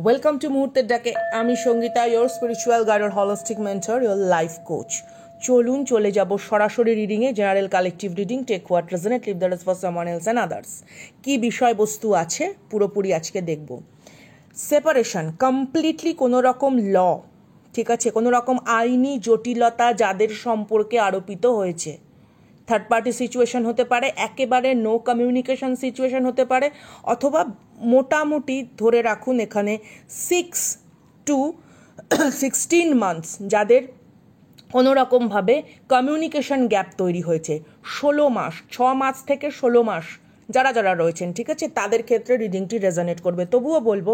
Welcome to মুহূর্তের ডাকে। আমি সঙ্গীতা, ইয়োর স্পিরিচুয়াল গাইড আর holistic mentor, your life coach. চলুন চলে যাব সরাসরি রিডিংয়ে। General collective reading, take what resonate, leave the rest for someone else and others. কী বিষয়বস্তু আছে পুরোপুরি আজকে দেখব। সেপারেশন, কমপ্লিটলি কোনো রকম ল, ঠিক আছে, কোনো রকম আইনি জটিলতা যাদের সম্পর্কে আরোপিত হয়েছে। থার্ড পার্টি সিচুয়েশন হতে পারে, একেবারে নো কমিউনিকেশন সিচুয়েশন হতে পারে, অথবা মোটামুটি ধরে রাখুন এখানে 6 to 16 মান্থস যাদের কোনো রকমভাবে কমিউনিকেশন গ্যাপ তৈরি হয়েছে। 16 মাস, 6 মাস থেকে 16 মাস যারা যারা রয়েছেন, ঠিক আছে, তাদের ক্ষেত্রে রিডিংটি রেজোনেট করবে। তবুও বলবো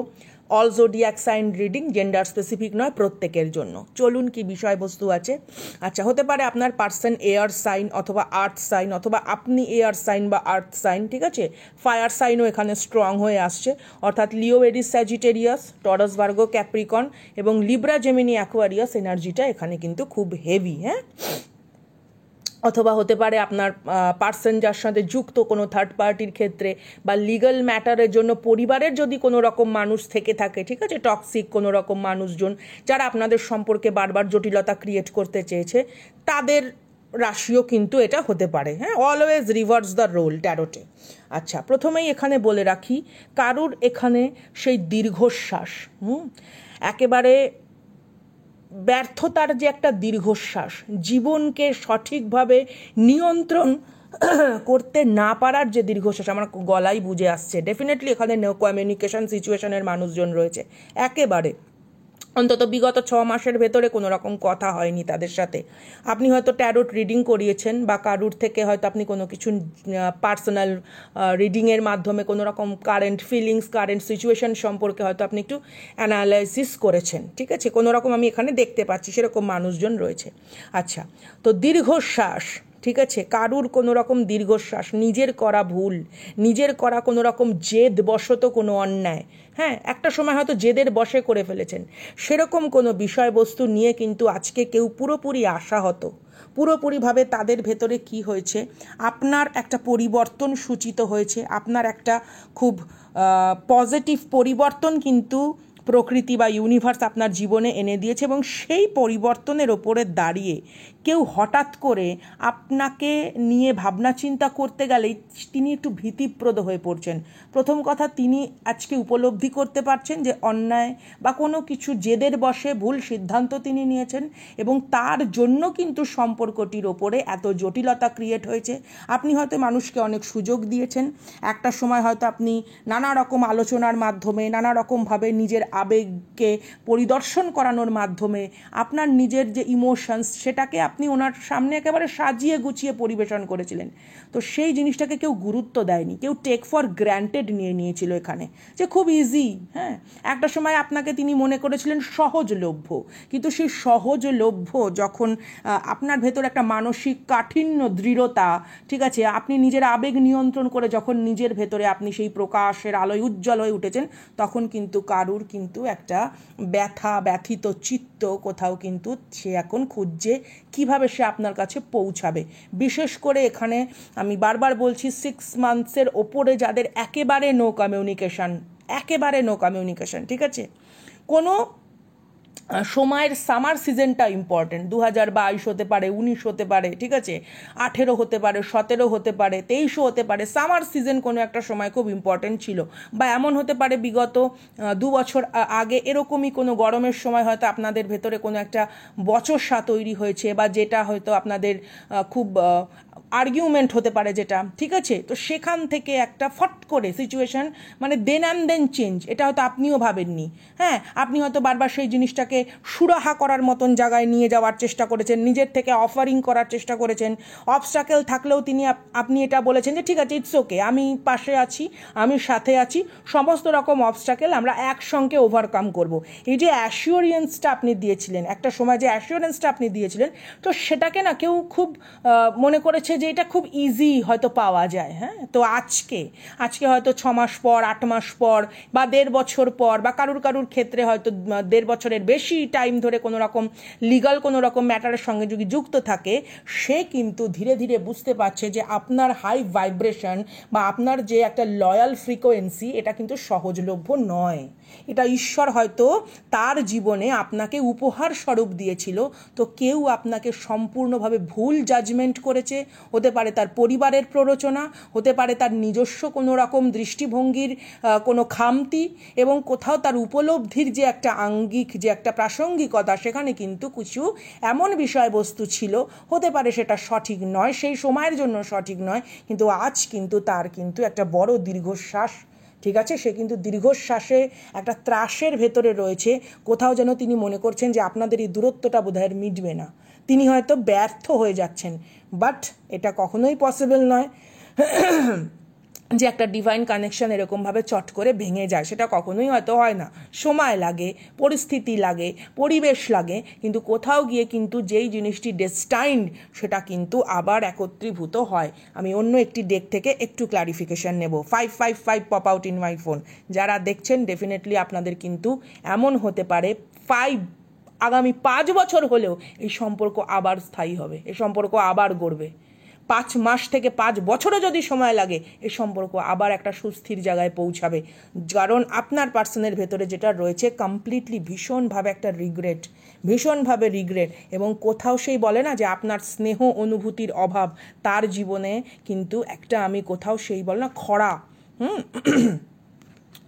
all zodiac sign reading, gender specific নয়, প্রত্যেকের জন্য। চলুন কি বিষয়বস্তু আছে। আচ্ছা, হতে পারে আপনার পার্সন এয়ার সাইন অথবা আর্থ সাইন, অথবা আপনি এয়ার সাইন বা আর্থ সাইন, ঠিক আছে। ফায়ার সাইনও এখানে স্ট্রং হয়ে আসছে, অর্থাৎ লিও, এরিস, স্যাজিটেরিয়াস, টরাস, ভার্গো, ক্যাপ্রিকন এবং লিব্রা, জেমিনি, অ্যাকোয়ারিয়াস এনার্জিটা এখানে কিন্তু খুব হেভি। হ্যাঁ, অথবা হতে পারে আপনার পার্সন যার সাথে যুক্ত কোনো থার্ড পার্টির ক্ষেত্রে বা লিগ্যাল ম্যাটারের জন্য পরিবারের যদি কোনো রকম মানুষ থেকে থাকে, ঠিক আছে, টক্সিক কোনো রকম মানুষজন যারা আপনাদের সম্পর্কে বারবার জটিলতা ক্রিয়েট করতে চেয়েছে, তাদের রাশিও কিন্তু এটা হতে পারে। হ্যাঁ, অলওয়েজ রিভার্স দ্য রোল ট্যারোটে। আচ্ছা, প্রথমেই এখানে বলে রাখি, কারুর এখানে সেই দীর্ঘশ্বাস, একেবারে ব্যর্থতার যে একটা দীর্ঘশ্বাস, জীবনকে সঠিকভাবে নিয়ন্ত্রণ করতে না পারার যে দীর্ঘশ্বাস, আমার গলাই বুঝে আসছে। ডেফিনেটলি এখানে নো কমিউনিকেশন সিচুয়েশনের মানুষজন রয়েছে, একেবারে অন্তত বিগত 6 মাসের ভেতরে কোনো রকম কথা হয়নি তাদের সাথে। আপনি হয়তো ট্যারোট রিডিং করিয়েছেন বা কারুর থেকে হয়তো আপনি কোনো কিছু পার্সোনাল রিডিংয়ের মাধ্যমে কোনো রকম কারেন্ট ফিলিংস, কারেন্ট সিচুয়েশন সম্পর্কে হয়তো আপনি একটু অ্যানালাইসিস করেছেন, ঠিক আছে, কোনো রকম আমি এখানে দেখতে পাচ্ছি সেরকম মানুষজন রয়েছে। আচ্ছা, তো দীর্ঘশ্বাস, ঠিক আছে, কারুর কোনো রকম দীর্ঘশ্বাস, নিজের করা ভুল, নিজের করা কোনো রকম জেদ বশত কোনো অন্যায়, হ্যাঁ, একটা সময় হয়তো জেদের বশে করে ফেলেছেন, সেরকম কোনো বিষয়বস্তু নিয়ে কিন্তু আজকে কেউ পুরোপুরি আশাহত। পুরোপুরিভাবে তাদের ভেতরে কি হয়েছে, আপনার একটা পরিবর্তন সূচিত হয়েছে, আপনার একটা খুব পজিটিভ পরিবর্তন কিন্তু প্রকৃতি বা ইউনিভার্স আপনার জীবনে এনে দিয়েছে, এবং সেই পরিবর্তনের ওপরে দাঁড়িয়ে কেউ হঠাৎ করে আপনাকে নিয়ে ভাবনা চিন্তা করতে গেলেই তিনি একটু ভীতিপ্রদ হয়ে পড়ছেন। প্রথম কথা, তিনি আজকে উপলব্ধি করতে পারছেন যে অন্যায় বা কোনো কিছু জেদের বশে ভুল সিদ্ধান্ত তিনি নিয়েছেন, এবং তার জন্য কিন্তু সম্পর্কটির ওপরে এত জটিলতা ক্রিয়েট হয়েছে। আপনি হয়তো মানুষকে অনেক সুযোগ দিয়েছেন, একটা সময় হয়তো আপনি নানা রকম আলোচনার মাধ্যমে, নানা রকমভাবে নিজের আবেগকে পরিদর্শন করানোর মাধ্যমে আপনার নিজের যে ইমোশনস, সেটাকে আপনি ওনার সামনে একেবারে সাজিয়ে গুছিয়ে পরিবেশন করেছিলেন। তো সেই জিনিসটাকে কেউ গুরুত্ব দেয়নি, কেউ টেক ফর গ্র্যান্টেড নিয়ে নিয়েছিল এখানে, যে খুব ইজি। হ্যাঁ, একটা সময় আপনাকে তিনি মনে করেছিলেন সহজলভ্য, কিন্তু সেই সহজলভ্য যখন আপনার ভেতর একটা মানসিক কাঠিন্য, দৃঢ়তা, ঠিক আছে, আপনি নিজের আবেগ নিয়ন্ত্রণ করে যখন নিজের ভেতরে আপনি সেই প্রকাশের আলোয় উজ্জ্বল হয়ে উঠেছেন, তখন কিন্তু কারুর কিন্তু একটা ব্যথিত চিত্ত কোথাও কিন্তু সে এখন খুঁজছে কিভাবে সে আপনার কাছে পৌঁছাবে। বিশেষ করে এখানে আমি বারবার বলছি, 6 মান্থসের ওপরে যাদের একেবারে নো কমিউনিকেশন, ঠিক আছে, কোনো সময়ের সামার সিজনটা ইম্পর্টেন্ট। 2022 হতে পারে, 19 হতে পারে, ঠিক আছে, 18 হতে পারে, 17 হতে পারে, 23 হতে পারে। সামার সিজন কোনো একটা সময় খুব ইম্পর্টেন্ট ছিল, বা এমন হতে পারে বিগত 2 বছর আগে এরকমই কোনো গরমের সময় হয়তো আপনাদের ভেতরে কোনো একটা বচসা তৈরি হয়েছে, বা যেটা হয়তো আপনাদের খুব আর্গুমেন্ট হতে পারে যেটা, ঠিক আছে। তো সেখান থেকে একটা ফট করে সিচুয়েশন, মানে দেন অ্যান্ড দেন চেঞ্জ, এটা হয়তো আপনিও ভাবেননি। হ্যাঁ, আপনি হয়তো বারবার সেই জিনিসটাকে সুরাহা করার মতন জায়গায় নিয়ে যাওয়ার চেষ্টা করেছেন, নিজের থেকে অফারিং করার চেষ্টা করেছেন। অবস্টাকেল থাকলেও আপনি এটা বলেছেন যে ঠিক আছে, ইটস ওকে, আমি পাশে আছি, আমি সাথে আছি, সমস্ত রকম অবস্টাকেল আমরা একসঙ্গে ওভারকাম করব। এই যে অ্যাসিওরেন্সটা আপনি দিয়েছিলেন, একটা সময় যে অ্যাসিওরেন্সটা আপনি দিয়েছিলেন, তো সেটাকে না কেউ খুব মনে করেছে যে এটা খুব ইজি হয়তো পাওয়া যায়। হ্যাঁ, তো আজকে হয়তো 6 মাস পর, 8 মাস পর, বা 1.5 বছর পর, বা কারুর ক্ষেত্রে হয়তো 1.5 বছরের বেশি টাইম ধরে কোনো রকম লিগাল কোনো রকম ম্যাটারের সঙ্গে যদি যুক্ত থাকে, সে কিন্তু ধীরে ধীরে বুঝতে পারছে যে আপনার হাই ভাইব্রেশন বা আপনার যে একটা লয়াল ফ্রিকোয়েন্সি, এটা কিন্তু সহজলভ্য নয়। এটা ঈশ্বর হয়তো তার জীবনে আপনাকে উপহার স্বরূপ দিয়েছিল, তো কেউ আপনাকে সম্পূর্ণভাবে ভুল জাজমেন্ট করেছে। হতে পারে তার পরিবারের প্ররোচনা, হতে পারে তার নিজস্ব কোনো রকম দৃষ্টিভঙ্গির কোনো খামতি, এবং কোথাও তার উপলব্ধির যে একটা আঙ্গিক, যে একটা প্রাসঙ্গিকতা, সেখানে কিন্তু কিছু এমন বিষয়বস্তু ছিল, হতে পারে সেটা সঠিক নয়, সেই সময়ের জন্য সঠিক নয়, কিন্তু আজ কিন্তু তার কিন্তু একটা বড় দীর্ঘশ্বাস, ঠিক আছে, সে কিন্তু দীর্ঘশ্বাসে একটা ত্রাসের ভেতরে রয়েছে। কোথাও যেন তিনি মনে করছেন যে আপনাদের এই দূরত্বটা বোধহয় মিটবে না, তিনি হয়তো ব্যর্থ হয়ে যাচ্ছেন। বাট এটা কখনোই পসিবল নয় যে একটা ডিভাইন কানেকশন এরকমভাবে চট করে ভেঙে যায়, সেটা কখনোই হয়তো হয় না। সময় লাগে, পরিস্থিতি লাগে, পরিবেশ লাগে, কিন্তু কোথাও গিয়ে কিন্তু যেই জিনিসটি ডেস্টাইন্ড, সেটা কিন্তু আবার একত্রীভূত হয়। আমি অন্য একটি ডেক থেকে একটু ক্লারিফিকেশন নেব। 555 pop out in my phone. যারা দেখছেন ডেফিনেটলি আপনাদের কিন্তু এমন হতে পারে আগামী 5 বছর হলেও এই সম্পর্ক আবার স্থায়ী হবে, এই সম্পর্ক আবার গড়বে। 5 মাস থেকে 5 বছরও যদি সময় লাগে, এই সম্পর্ক আবার একটা সুস্থির জায়গায় পৌঁছাবে। কারণ আপনার পার্সনের ভেতরে যেটা রয়েছে কমপ্লিটলি ভীষণভাবে একটা ভীষণভাবে রিগ্রেট, এবং কোথাও সেই বলে না যে আপনার স্নেহ অনুভূতির অভাব, তার জীবনে কিন্তু একটা আমি কোথাও সেই বলে না খরা,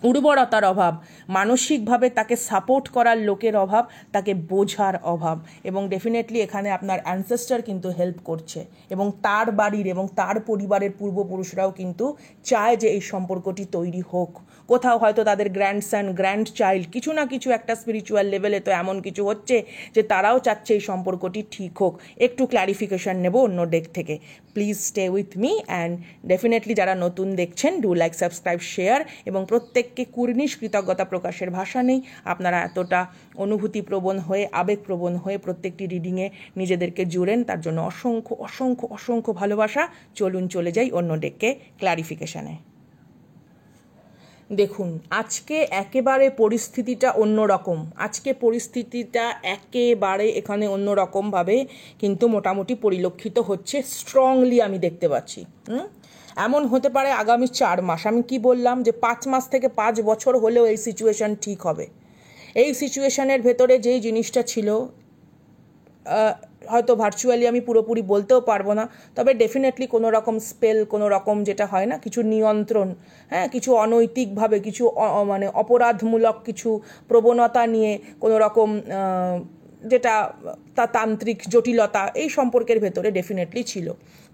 উর্বরতার অভাব, মানসিকভাবে তাকে সাপোর্ট করার লোকের অভাব, তাকে বোঝার অভাব, এবং ডেফিনেটলি এখানে আপনার অ্যানসেস্টার কিন্তু হেল্প করছে, এবং তার বাড়ির এবং তার পরিবারের পূর্বপুরুষরাও কিন্তু চায় যে এই সম্পর্কটি তৈরি হোক। কোথাও হয়তো তাদের গ্র্যান্ডসন, গ্র্যান্ড চাইল্ড, কিছু না কিছু একটা স্পিরিচুয়াল লেভেলে তো এমন কিছু হচ্ছে যে তারাও চাচ্ছে এই সম্পর্কটি ঠিক হোক। একটু ক্ল্যারিফিকেশন নেব অন্য ডেক থেকে। Please stay with me, and definitely যারা নতুন দেখছেন, ডু লাইক, সাবস্ক্রাইব, শেয়ার, এবং প্রত্যেককে কুর্নিশ কৃতজ্ঞতা প্রকাশের ভাষা নেই। আপনারা এতটা অনুভূতিপ্রবণ হয়ে, আবেগপ্রবণ হয়ে প্রত্যেকটি রিডিংয়ে নিজেদেরকে জুড়েন, তার জন্য অসংখ্য অসংখ্য অসংখ্য ভালোবাসা। চলুন চলে যাই অন্য ডেককে ক্ল্যারিফিকেশানে। দেখুন, আজকে একেবারে পরিস্থিতিটা অন্যরকম। একেবারে এখানে অন্যরকমভাবে কিন্তু মোটামুটি পরিলক্ষিত হচ্ছে, স্ট্রংলি আমি দেখতে পাচ্ছি। এমন হতে পারে আগামী 4 মাস, আমি কি বললাম যে 5 মাস থেকে 5 বছর হলেও এই সিচুয়েশান ঠিক হবে। এই সিচুয়েশানের ভেতরে যেই জিনিসটা ছিল, হয়তো ভার্চুয়ালি আমি পুরোপুরি বলতেও পারবো না, তবে ডেফিনেটলি কোনো রকম স্পেল, কোনো রকম যেটা হয় না, কিছু নিয়ন্ত্রণ, কিছু অনৈতিকভাবে, কিছু মানে অপরাধমূলক কিছু প্রবণতা নিয়ে কোনো রকম যেটা তান্ত্রিক জটিলতা এই সম্পর্কের ভেতরে ডেফিনেটলি ছিল।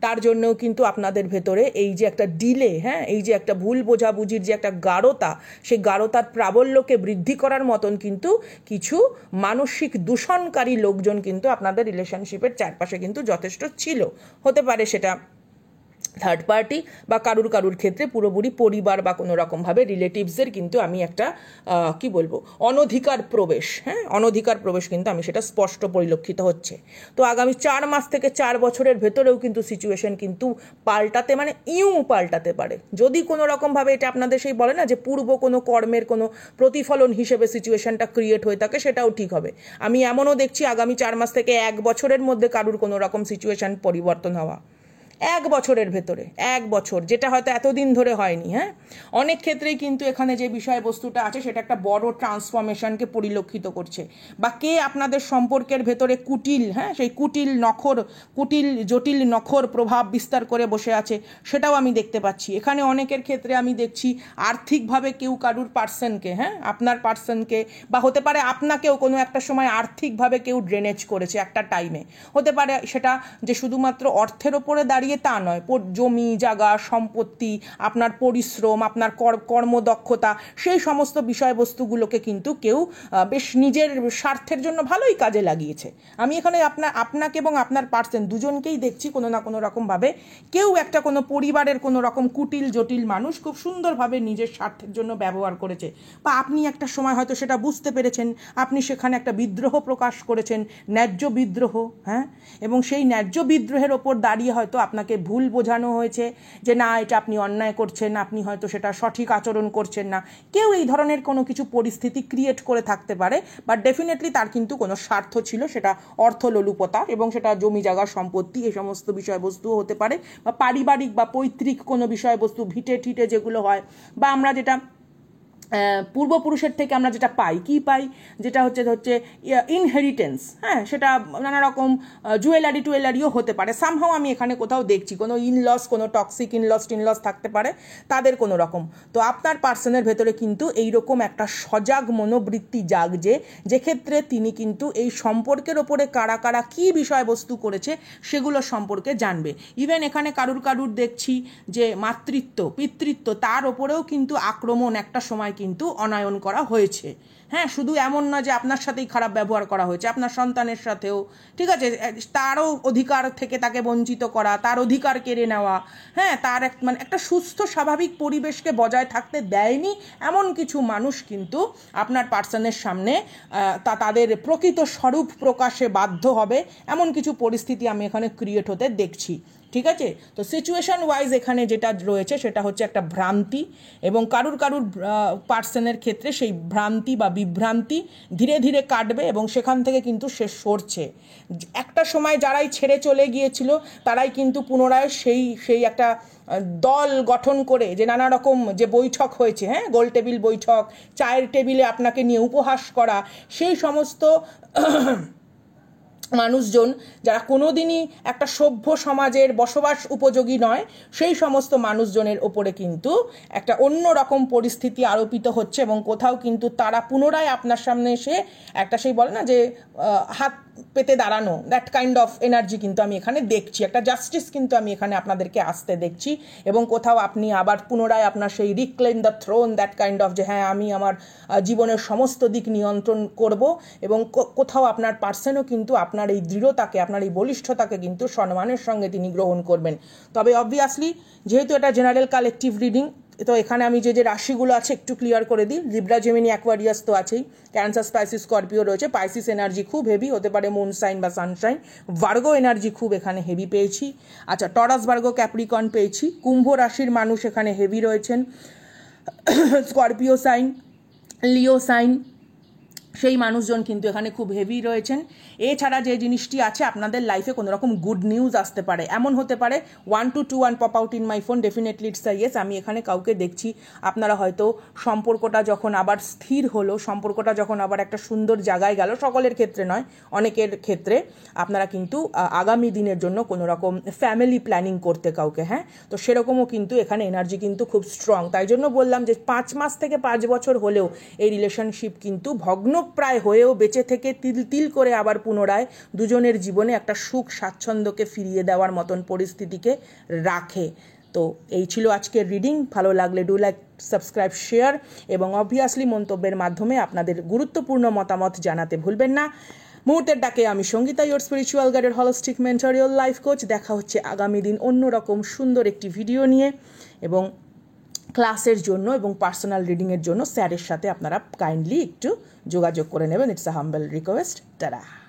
তার জন্যও কিন্তু আপনাদের ভেতরে এই যে একটা ডিলে, এই যে একটা ভুল বোঝাবুঝির যে একটা গাঢ়তা, সেই গাঢ়তার প্রাবল্যকে বৃদ্ধি করার মতন কিন্তু কিছু মানসিক দূষণকারী লোকজন কিন্তু আপনাদের রিলেশনশিপের চারপাশে কিন্তু যথেষ্ট ছিল। হতে পারে সেটা থার্ড পার্টি, বা কারুর ক্ষেত্রে পুরোপুরি পরিবার বা কোনো রকমভাবে রিলেটিভসের কিন্তু আমি একটা কি বলবো, অনধিকার প্রবেশ কিন্তু আমি সেটা স্পষ্ট পরিলক্ষিত হচ্ছে। তো আগামী 4 মাস থেকে 4 বছরের ভেতরেও কিন্তু সিচুয়েশন কিন্তু পাল্টাতে পারে, যদি কোনো রকমভাবে এটা আপনাদের সেই বলে না যে পূর্ব কোনো কর্মের কোনো প্রতিফলন হিসেবে সিচুয়েশনটা ক্রিয়েট হয়ে থাকে, সেটাও ঠিক হবে। আমি এমনও দেখছি আগামী 4 মাস থেকে 1 বছরের মধ্যে কারুর কোনো রকম সিচুয়েশন পরিবর্তন হওয়া, 1 বছরের ভেতরে, 1 বছর, যেটা হয়তো এতদিন ধরে হয়নি। অনেক ক্ষেত্রেই কিন্তু এখানে যে বিষয়বস্তুটা আছে সেটা একটা বড় ট্রান্সফরমেশনকে পরিলক্ষিত করছে, বা কে আপনাদের সম্পর্কের ভেতরে সেই কুটিল জটিল নখর প্রভাব বিস্তার করে বসে আছে, সেটাও আমি দেখতে পাচ্ছি। এখানে অনেকের ক্ষেত্রে আমি দেখছি আর্থিকভাবে কেউ কারুর পার্সনকে, আপনার পার্সনকে, বা হতে পারে আপনাকেও কোনো একটা সময় আর্থিকভাবে কেউ ড্রেনেজ করেছে একটা টাইমে। হতে পারে সেটা যে শুধুমাত্র অর্থের ওপরে দাঁড়িয়ে তা নয়, জমি জায়গা সম্পত্তি, আপনার পরিশ্রম, আপনার কর্মদক্ষতা, সেই সমস্ত বিষয়বস্তুগুলোকে কিন্তু কেউ বেশ নিজের স্বার্থের জন্য ভালোই কাজে লাগিয়েছে। আমি এখানে আপনাকে এবং আপনার পার্সন দুজনকেই দেখছি কোনো না কোনো রকমভাবে কেউ একটা কোনো পরিবারের কোনো রকম কুটিল জটিল মানুষ খুব সুন্দরভাবে নিজের স্বার্থের জন্য ব্যবহার করেছে, বা আপনি একটা সময় হয়তো সেটা বুঝতে পেরেছেন, আপনি সেখানে একটা বিদ্রোহ প্রকাশ করেছেন, ন্যায্য বিদ্রোহ, এবং সেই ন্যায্য বিদ্রোহের ওপর দাঁড়িয়ে হয়তো আপনাকে ভুল বোঝানো হয়েছে যে না, এটা আপনি অন্যায় করছেন, আপনি হয়তো সেটা সঠিক আচরণ করছেন না। কেউ এই ধরনের কোনো কিছু পরিস্থিতি ক্রিয়েট করে থাকতে পারে, বাট ডেফিনেটলি তার কিন্তু কোনো স্বার্থ ছিল, সেটা অর্থলোলুপতা, এবং সেটা জমি জায়গা সম্পত্তি, এই সমস্ত বিষয়বস্তুও হতে পারে, বা পারিবারিক বা পৈতৃক কোনো বিষয়বস্তু, ভিটে ঠিটে যেগুলো হয়, বা আমরা যেটা পূর্বপুরুষের থেকে আমরা যেটা পাই, কি পাই, যেটা হচ্ছে ইনহেরিটেন্স, হ্যাঁ, সেটা নানা রকম জুয়েলারিও হতে পারে। সামহাও আমি এখানে কোথাও দেখছি কোনো ইনলস, কোনো টক্সিক ইনলস থাকতে পারে তাদের কোনো রকম। তো আপনার পার্সনের ভেতরে কিন্তু এইরকম একটা সজাগ মনোবৃত্তি জাগছে, যেক্ষেত্রে তিনি কিন্তু এই সম্পর্কের ওপরে কারা কারা কী বিষয়বস্তু করেছে সেগুলো সম্পর্কে জানবে। ইভেন এখানে কারুর দেখছি যে মাতৃত্ব, পিতৃত্ব, তার ওপরেও কিন্তু আক্রমণ একটা সময় কিন্তু অনায়ন করা হয়েছে। হ্যাঁ, শুধু এমন না যে আপনার সাথেই খারাপ ব্যবহার করা হয়েছে, আপনার সন্তানের সাথেও, ঠিক আছে, তারও অধিকার থেকে তাকে বঞ্চিত করা, তার অধিকার কেড়ে নেওয়া, হ্যাঁ, তার মানে একটা সুস্থ স্বাভাবিক পরিবেশকে বজায় থাকতে দেয়নি এমন কিছু মানুষ কিন্তু আপনার পার্সনের সামনে তাদের প্রকৃত স্বরূপ প্রকাশে বাধ্য হবে, এমন কিছু পরিস্থিতি আমি এখানে ক্রিয়েট হতে দেখছি। ঠিক আছে, তো সিচুয়েশন ওয়াইজ এখানে যেটা রয়েছে সেটা হচ্ছে একটা ভ্রান্তি, এবং কারুর পার্সনের ক্ষেত্রে সেই ভ্রান্তি বা বিভ্রান্তি ধীরে ধীরে কাটবে এবং সেখান থেকে কিন্তু সে সরছে। একটা সময় যারাই ছেড়ে চলে গিয়েছিল তারাই কিন্তু পুনরায় সেই একটা দল গঠন করে যে নানা রকম যে বৈঠক হয়েছে, হ্যাঁ, গোল টেবিল বৈঠক, চায়ের টেবিলে আপনাকে নিয়ে উপহাস করা, সেই সমস্ত মানুষজন যারা কোনোদিনই একটা সভ্য সমাজের বসবাস উপযোগী নয়, সেই সমস্ত মানুষজনের ওপরে কিন্তু একটা অন্য রকম পরিস্থিতি আরোপিত হচ্ছে, এবং কোথাও কিন্তু তারা পুনরায় আপনার সামনে এসে একটা সেই বলে না যে হাত পেতে দাঁড়ানো, দ্যাট কাইন্ড অফ এনার্জি কিন্তু আমি এখানে দেখছি। একটা জাস্টিস কিন্তু আমি এখানে আপনাদেরকে আসতে দেখছি, এবং কোথাও আপনি আবার পুনরায় আপনার সেই reclaim the thrown, that kind of যে হ্যাঁ আমি আমার জীবনের সমস্ত দিক নিয়ন্ত্রণ করব, এবং কোথাও আপনার পার্সনও কিন্তু আপনার এই দৃঢ়তাকে, আপনার এই বলিষ্ঠতাকে কিন্তু সম্মানের সঙ্গে তিনি গ্রহণ করবেন। তবে অবভিয়াসলি যেহেতু এটা জেনারেল কালেকটিভ রিডিং, তো এখানে আমি যে রাশিগুলো আছে একটু ক্লিয়ার করে দিই। লিব্রা, জেমিনি, অ্যাকোয়ারিয়াস তো আছেই, ক্যান্সার, স্পাইসিস, স্করপিও রয়েছে, পাইসিস এনার্জি খুব হেভি হতে পারে, মুন সাইন বা সানশাইন, ভার্গো এনার্জি খুব এখানে হেভি পেয়েছি। আচ্ছা, টরাস, ভার্গো, ক্যাপ্রিকন পেয়েছি। কুম্ভ রাশির মানুষ এখানে হেভি রয়েছেন, স্করপিও সাইন, লিও সাইন, সেই মানুষজন কিন্তু এখানে খুব হেভি রয়েছেন। এছাড়া যে জিনিসটি আছে, আপনাদের লাইফে কোনো রকম গুড নিউজ আসতে পারে, এমন হতে পারে 1221 pop out in my phone, definitely it's a yes. আমি এখানে কাউকে দেখছি, আপনারা হয়তো সম্পর্কটা যখন আবার স্থির হলো, সম্পর্কটা যখন আবার একটা সুন্দর জায়গায় গেল, সকলের ক্ষেত্রে নয়, অনেকের ক্ষেত্রে আপনারা কিন্তু আগামী দিনের জন্য কোনো রকম ফ্যামিলি প্ল্যানিং করতে কাউকে, হ্যাঁ, তো সেরকমও কিন্তু এখানে এনার্জি কিন্তু খুব স্ট্রং। তাই জন্য বললাম যে 5 মাস থেকে 5 বছর হলেও এই রিলেশনশিপ কিন্তু ভগ্নপ্রায় হয়েও বেঁচে থেকে তিল করে আবার পুনরায় দুজনের জীবনে একটা সুখ স্বাচ্ছন্দ্যকে ফিরিয়ে দেওয়ার মতন পরিস্থিতিকে রাখে। তো এই ছিল আজকের রিডিং। ভালো লাগলে ডু লাইক, সাবস্ক্রাইব, শেয়ার, এবং অবভিয়াসলি মন্তব্যের মাধ্যমে আপনাদের গুরুত্বপূর্ণ মতামত জানাতে ভুলবেন না। মুহূর্তের ডাকে আমি সঙ্গীতা, ইয়োর স্পিরিচুয়াল গাইডের holistic mentor, real life coach. দেখা হচ্ছে আগামী দিন অন্যরকম সুন্দর একটি ভিডিও নিয়ে, এবং ক্লাসের জন্য এবং পার্সোনাল রিডিংয়ের জন্য স্যারের সাথে আপনারা কাইন্ডলি একটু যোগাযোগ করে নেবেন। It's a humble request. Tata.